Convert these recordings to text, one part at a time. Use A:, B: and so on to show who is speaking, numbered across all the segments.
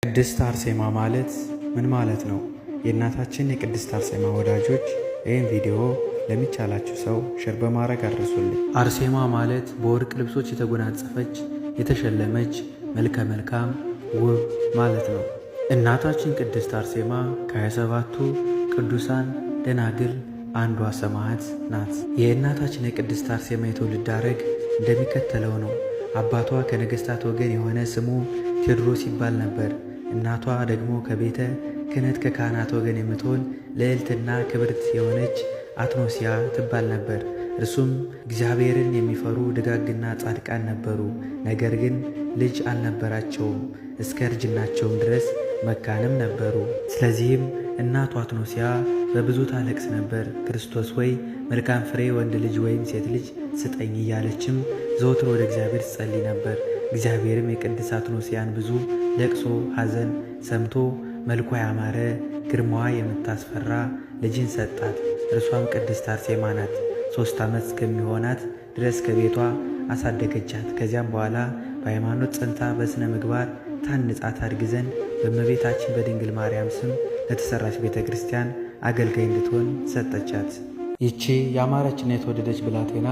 A: ቅድስት አርሴማ ማለት ምን ማለት ነው? የእናታችን የቅድስት አርሴማ ወዳጆች ይህን ቪዲዮ ለሚቻላችሁ ሰው ሼር በማድረግ አድርሱልኝ። አርሴማ ማለት በወርቅ ልብሶች የተጎናጸፈች የተሸለመች መልከ መልካም ውብ ማለት ነው። እናታችን ቅድስት አርሴማ ከ27ቱ ቅዱሳን ደናግል አንዷ ሰማዕት ናት። የእናታችን የቅድስት አርሴማ የትውልድ ሐረግ እንደሚከተለው ነው። አባቷ ከነገሥታት ወገን የሆነ ስሙ ቴዎድሮስ ይባል ነበር። እናቷ ደግሞ ከቤተ ክህነት ከካህናት ወገን የምትሆን ልዕልትና ክብርት የሆነች አትኖሲያ ትባል ነበር። እርሱም እግዚአብሔርን የሚፈሩ ደጋግና ጻድቃን ነበሩ። ነገር ግን ልጅ አልነበራቸውም። እስከ እርጅናቸውም ድረስ መካንም ነበሩ። ስለዚህም እናቷ አትኖሲያ በብዙ ታለቅስ ነበር። ክርስቶስ ወይ መልካም ፍሬ ወንድ ልጅ ወይም ሴት ልጅ ስጠኝ እያለችም ዘወትር ወደ እግዚአብሔር ትጸልይ ነበር። እግዚአብሔርም የቅድስት አትኖሲያን ብዙ ለቅሶ ሐዘን ሰምቶ መልኳ ያማረ ግርማዋ የምታስፈራ ልጅን ሰጣት። እርሷም ቅድስት አርሴማ ናት። 3 ዓመት እስከሚሆናት ድረስ ከቤቷ አሳደገቻት። ከዚያም በኋላ በሃይማኖት ጸንታ በሥነ ምግባር ታንጻ ታድግ ዘንድ በእመቤታችን በድንግል ማርያም ስም ለተሠራች ቤተ ክርስቲያን አገልጋይ እንድትሆን ሰጠቻት። ይቺ ያማረችና የተወደደች ብላቴና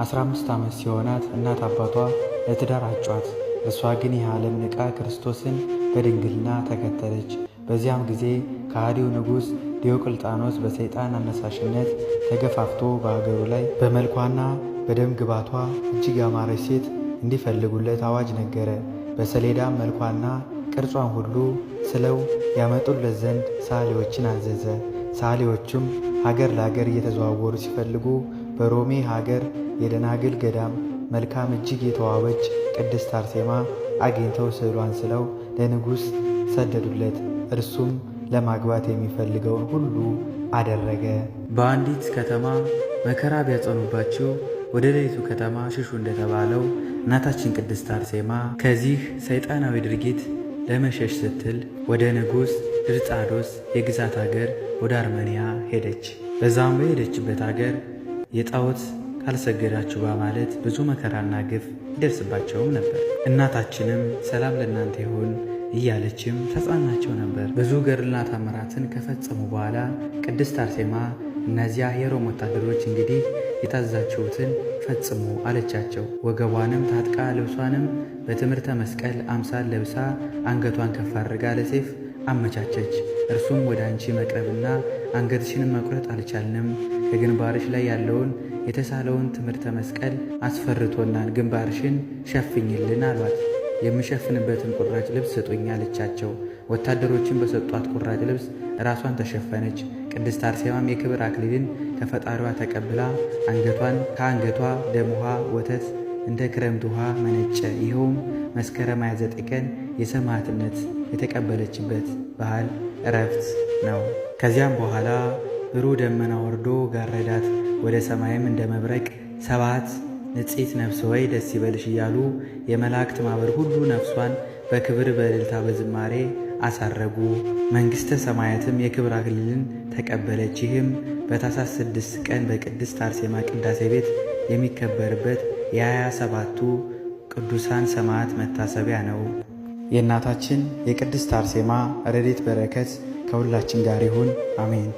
A: 15 ዓመት ሲሆናት እናት አባቷ ለትዳር አጯት። እርሷ ግን ይህ ዓለም ንቃ ክርስቶስን በድንግልና ተከተለች። በዚያም ጊዜ ከሃዲው ንጉሥ ዲዮቅልጣኖስ በሰይጣን አነሳሽነት ተገፋፍቶ በአገሩ ላይ በመልኳና በደም ግባቷ እጅግ ያማረች ሴት እንዲፈልጉለት አዋጅ ነገረ። በሰሌዳም መልኳና ቅርጿን ሁሉ ስለው ያመጡለት ዘንድ ሰዓሊዎችን አዘዘ። ሰዓሊዎቹም ሀገር ለሀገር እየተዘዋወሩ ሲፈልጉ በሮሜ ሀገር የደናግል ገዳም መልካም እጅግ የተዋበች ቅድስት አርሴማ አግኝተው ስዕሏን ስለው ለንጉሥ ሰደዱለት። እርሱም ለማግባት የሚፈልገውን ሁሉ አደረገ። በአንዲት ከተማ መከራ ቢያጸኑባቸው ወደ ሌሊቱ ከተማ ሽሹ እንደተባለው እናታችን ቅድስት አርሴማ ከዚህ ሰይጣናዊ ድርጊት ለመሸሽ ስትል ወደ ንጉሥ ድርጣዶስ የግዛት አገር ወደ አርመንያ ሄደች። በዛም በሄደችበት አገር የጣዖት ካልሰገዳችሁ በማለት ብዙ መከራና ግፍ ይደርስባቸውም ነበር። እናታችንም ሰላም ለእናንተ ይሁን እያለችም ተጽናናቸው ነበር። ብዙ ገድልና ተአምራትን ከፈጸሙ በኋላ ቅድስት አርሴማ እነዚያ የሮም ወታደሮች እንግዲህ የታዘዛችሁትን ፈጽሙ አለቻቸው። ወገቧንም ታጥቃ ልብሷንም በትምህርተ መስቀል አምሳል ለብሳ አንገቷን ከፍ አድርጋ ለሰይፍ አመቻቸች። እርሱም ወደ አንቺ መቅረብና አንገትሽንም መቁረጥ አልቻልንም፣ ከግንባርሽ ላይ ያለውን የተሳለውን ትምህርተ መስቀል አስፈርቶናል፣ ግንባርሽን ሸፍኝልን አሏት። የምሸፍንበትን ቁራጭ ልብስ ስጡኝ አለቻቸው። ወታደሮችን በሰጧት ቁራጭ ልብስ ራሷን ተሸፈነች። ቅድስት አርሴማም የክብር አክሊልን ከፈጣሪዋ ተቀብላ አንገቷን ከአንገቷ ደም ውሃ ወተት እንደ ክረምት ውሃ መነጨ። ይኸውም መስከረም 29 ቀን የሰማዕትነት የተቀበለችበት በዓል ዕረፍት ነው። ከዚያም በኋላ ብሩህ ደመና ወርዶ ጋረዳት። ወደ ሰማይም እንደ መብረቅ 7 ንጽሕት ነፍስ ወይ ደስ ይበልሽ እያሉ የመላእክት ማኅበር ሁሉ ነፍሷን በክብር በእልልታ በዝማሬ አሳረጉ። መንግሥተ ሰማያትም የክብር አክሊልን ተቀበለች። ይህም በታኅሳስ 6 ቀን በቅድስት አርሴማ ቅዳሴ ቤት የሚከበርበት የ27ቱ ቅዱሳን ሰማዕት መታሰቢያ ነው። የእናታችን የቅድስት አርሴማ ረድኤት በረከት ከሁላችን ጋር ይሁን፣ አሜን።